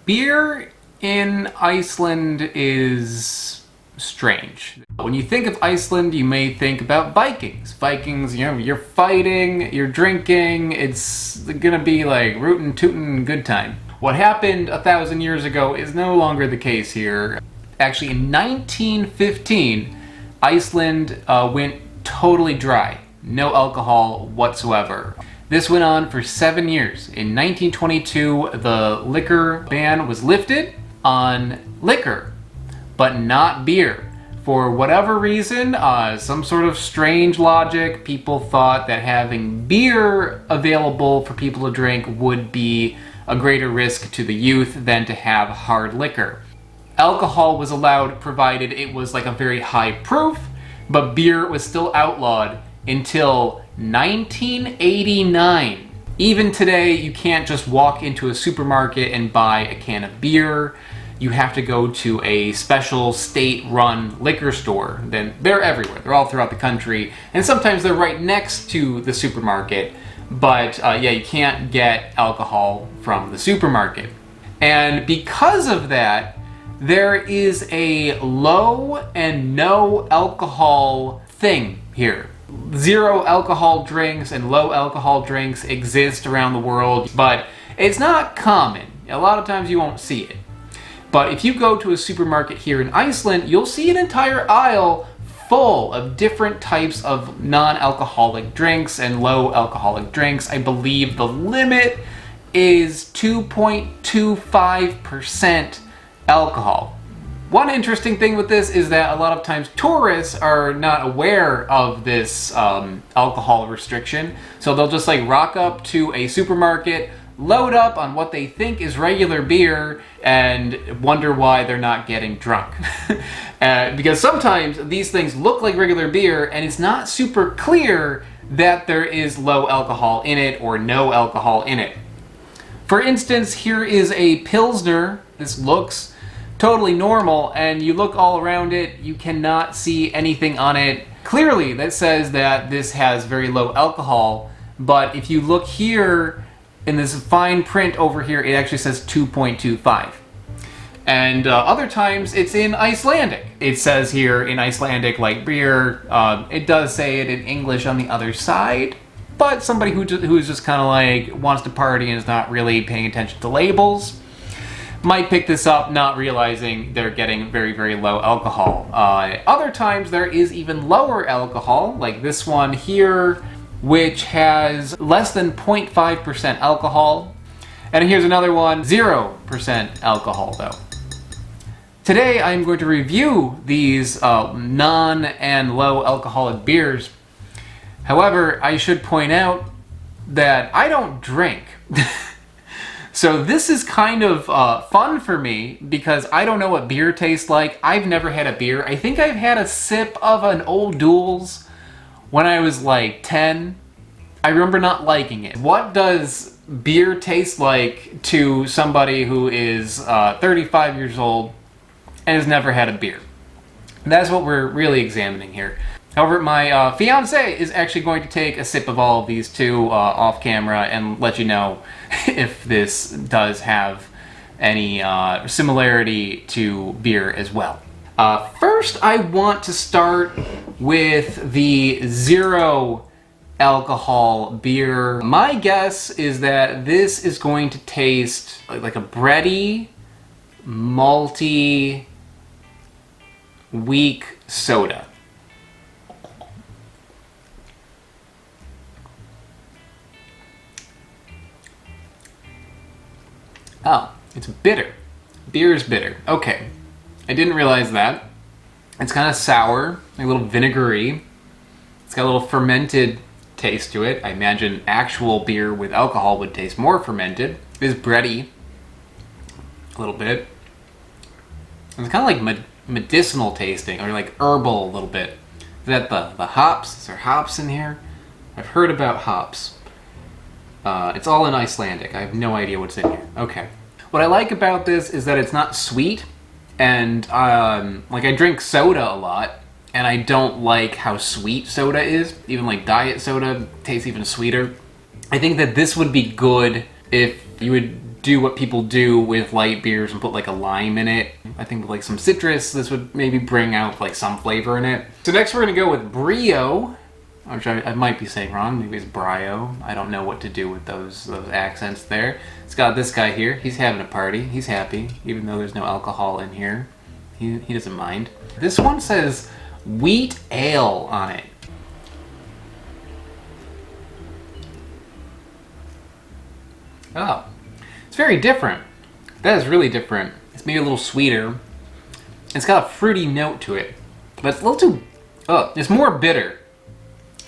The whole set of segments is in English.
Beer in Iceland is strange. When you think of Iceland, you may think about Vikings. Vikings, you know, you're fighting, you're drinking, it's gonna be like rootin' tootin' good time. What happened 1,000 years ago is no longer the case here. Actually, in 1915, Iceland went totally dry. No alcohol whatsoever. This went on for 7 years. In 1922, the liquor ban was lifted on liquor, but not beer. For whatever reason, some sort of strange logic, people thought that having beer available for people to drink would be a greater risk to the youth than to have hard liquor. Alcohol was allowed provided it was like a very high proof, but beer was still outlawed until 1989. Even today, you can't just walk into a supermarket and buy a can of beer. You have to go to a special state-run liquor store. Then they're everywhere. They're all throughout the country, and sometimes they're right next to the supermarket. But yeah, you can't get alcohol from the supermarket. And because of that, there is a low and no alcohol thing here. Zero alcohol drinks and low alcohol drinks exist around the world, but it's not common. A lot of times you won't see it. But if you go to a supermarket here in Iceland, you'll see an entire aisle full of different types of non-alcoholic drinks and low alcoholic drinks. I believe the limit is 2.25% alcohol. One interesting thing with this is that a lot of times tourists are not aware of this alcohol restriction, so they'll just like rock up to a supermarket, load up on what they think is regular beer, and wonder why they're not getting drunk. Because sometimes these things look like regular beer, and it's not super clear that there is low alcohol in it or no alcohol in it. For instance, here is a Pilsner. This looks totally normal, and you look all around it, you cannot see anything on it clearly that says that this has very low alcohol. But if you look here in this fine print over here, it actually says 2.25. And other times it's in Icelandic. It says here in Icelandic like beer. It does say it in English on the other side, but somebody who's just kind of like wants to party and is not really paying attention to labels might pick this up, not realizing they're getting very, very low alcohol. Other times there is even lower alcohol, like this one here, which has less than 0.5% alcohol. And here's another one, 0% alcohol though. Today I'm going to review these non and low alcoholic beers. However, I should point out that I don't drink. So this is kind of fun for me because I don't know what beer tastes like. I've never had a beer. I think I've had a sip of an Old Duels when I was like 10. I remember not liking it. What does beer taste like to somebody who is 35 years old and has never had a beer? That's what we're really examining here. However, my fiance is actually going to take a sip of all of these too off camera and let you know if this does have any similarity to beer as well. First, I want to start with the zero alcohol beer. My guess is that this is going to taste like a bready, malty, weak soda. Oh, it's bitter. Beer is bitter. Okay. I didn't realize that. It's kind of sour, a little vinegary. It's got a little fermented taste to it. I imagine actual beer with alcohol would taste more fermented. It is bready. A little bit. It's kind of like medicinal tasting, or like herbal a little bit. Is that the hops? Is there hops in here? I've heard about hops. It's all in Icelandic. I have no idea what's in here. Okay. What I like about this is that it's not sweet, and like I drink soda a lot, and I don't like how sweet soda is. Even like diet soda tastes even sweeter. I think that this would be good If you would do what people do with light beers and put like a lime in it, I think with like some citrus, this would maybe bring out like some flavor in it. So next we're gonna go with Brio, which I might be saying wrong, maybe it's Brio. I don't know what to do with those accents there. It's got this guy here, he's having a party, he's happy, even though there's no alcohol in here. He doesn't mind. This one says wheat ale on it. Oh, it's very different. That is really different. It's maybe a little sweeter. It's got a fruity note to it, but it's a little too, it's more bitter.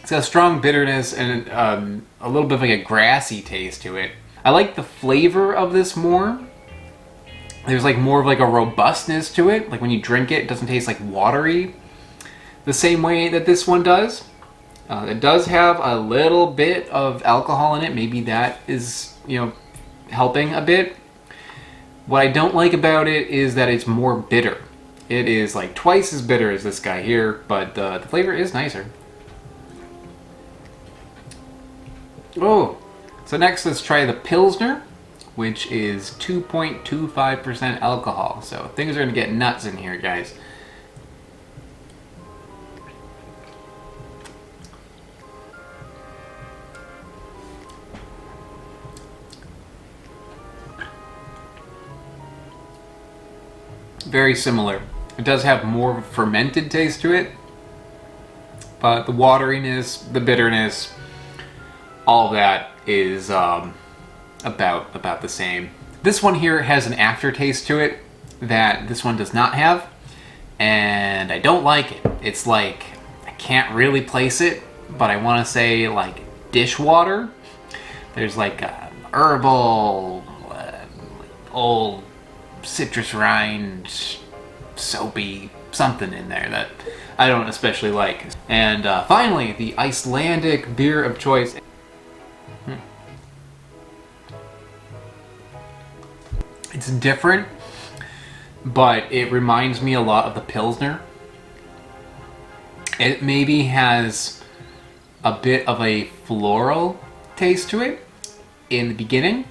It's got a strong bitterness and a little bit of like a grassy taste to it. I like the flavor of this more. There's like more of like a robustness to it. Like when you drink it, it doesn't taste like watery the same way that this one does. It does have a little bit of alcohol in it. Maybe that is, helping a bit. What I don't like about it is that it's more bitter. It is like twice as bitter as this guy here, but the flavor is nicer. Oh, so next let's try the Pilsner, which is 2.25% alcohol. So things are gonna get nuts in here, guys. Very similar. It does have more fermented taste to it, but the wateriness, the bitterness, all of that is about the same. This one here has an aftertaste to it that this one does not have, and I don't like it. It's like, I can't really place it, but I want to say like dishwater. There's like a herbal, old citrus rind, soapy something in there that I don't especially like. And finally, the Icelandic beer of choice. It's different, but it reminds me a lot of the Pilsner. It maybe has a bit of a floral taste to it in the beginning,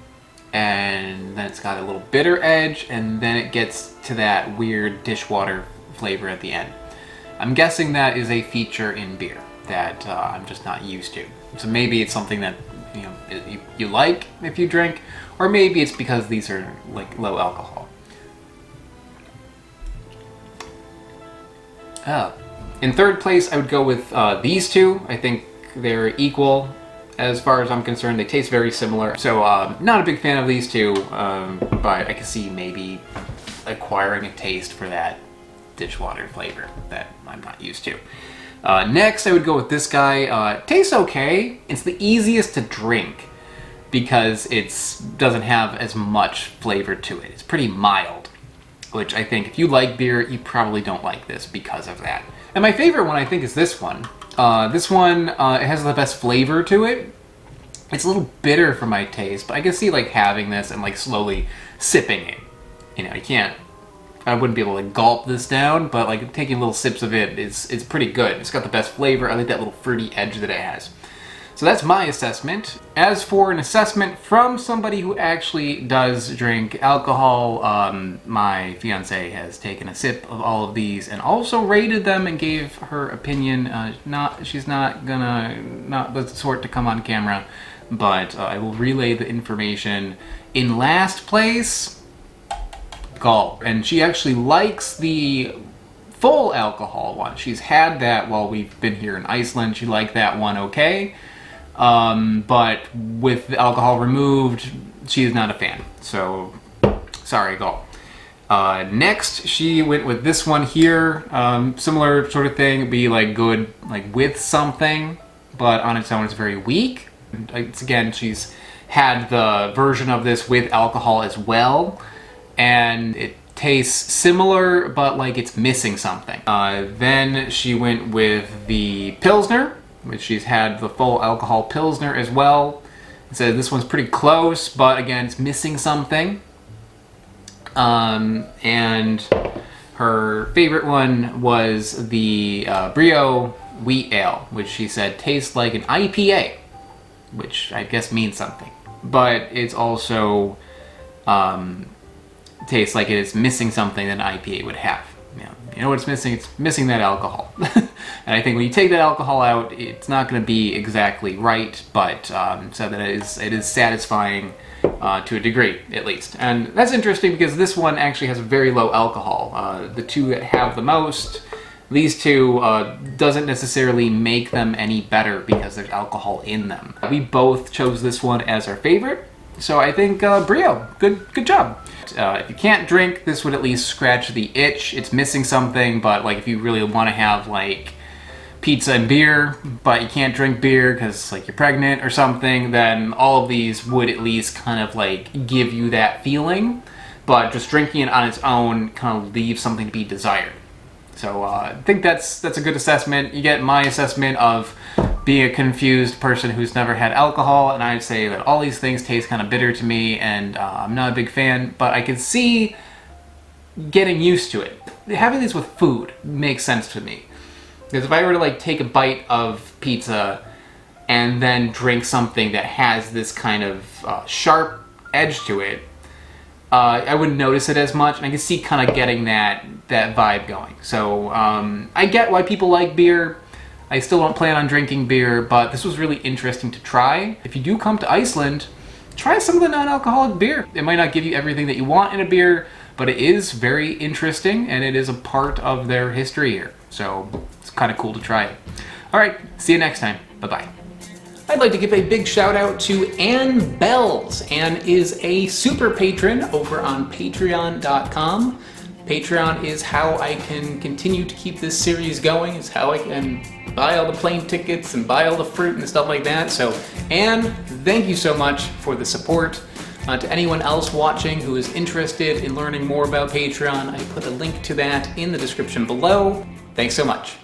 and then it's got a little bitter edge, and then it gets to that weird dishwater flavor at the end. I'm guessing that is a feature in beer that I'm just not used to. So maybe it's something that you like if you drink, or maybe it's because these are like low alcohol. In third place, I would go with these two. I think they're equal as far as I'm concerned. They taste very similar. So not a big fan of these two, but I can see maybe acquiring a taste for that dishwater flavor that I'm not used to. Next, I would go with this guy. Tastes okay. It's the easiest to drink because it doesn't have as much flavor to it. It's pretty mild, which I think if you like beer, you probably don't like this because of that. And my favorite one, I think, is this one. This one, it has the best flavor to it. It's a little bitter for my taste, but I can see like having this and like slowly sipping it. I wouldn't be able to gulp this down, but like taking little sips of it is pretty good. It's got the best flavor. I like that little fruity edge that it has. So that's my assessment. As for an assessment from somebody who actually does drink alcohol, my fiance has taken a sip of all of these and also rated them and gave her opinion. She's not the sort to come on camera, but I will relay the information. In last place, Gulp. And she actually likes the full alcohol one. She's had that while we've been here in Iceland. She liked that one okay. But with the alcohol removed, she is not a fan. So, sorry, Gulp. Next, she went with this one here. Similar sort of thing. It'd be like good, like with something, but on its own, it's very weak. Again, she's had the version of this with alcohol as well, and it tastes similar, but like it's missing something. Then she went with the Pilsner, which she's had the full alcohol Pilsner as well. So this one's pretty close, but again, it's missing something. And her favorite one was the Brio Wheat Ale, which she said tastes like an IPA, which I guess means something. but it's also tastes like it is missing something that an IPA would have. You know what it's missing? It's missing that alcohol. And I think when you take that alcohol out, it's not going to be exactly right, but so that it is satisfying to a degree, at least. And that's interesting because this one actually has a very low alcohol. The two that have the most, these two, doesn't necessarily make them any better because there's alcohol in them. We both chose this one as our favorite, so I think Brio, good job. If you can't drink, this would at least scratch the itch. It's missing something, but like if you really want to have like pizza and beer, but you can't drink beer because like you're pregnant or something, then all of these would at least kind of like give you that feeling. But just drinking it on its own kind of leaves something to be desired. So I think that's a good assessment. You get my assessment of being a confused person who's never had alcohol, and I'd say that all these things taste kind of bitter to me, and I'm not a big fan, but I can see getting used to it. Having these with food makes sense to me. Because if I were to like take a bite of pizza and then drink something that has this kind of sharp edge to it, I wouldn't notice it as much, and I can see kind of getting that vibe going. So I get why people like beer. I still don't plan on drinking beer, but this was really interesting to try. If you do come to Iceland, try some of the non-alcoholic beer. It might not give you everything that you want in a beer, but it is very interesting, and it is a part of their history here. So it's kind of cool to try it. All right, see you next time. Bye-bye. I'd like to give a big shout out to Ann Bells. Ann is a super patron over on patreon.com. Patreon is how I can continue to keep this series going. It's how I can buy all the plane tickets and buy all the fruit and stuff like that. So Ann, thank you so much for the support. To anyone else watching who is interested in learning more about Patreon, I put a link to that in the description below. Thanks so much.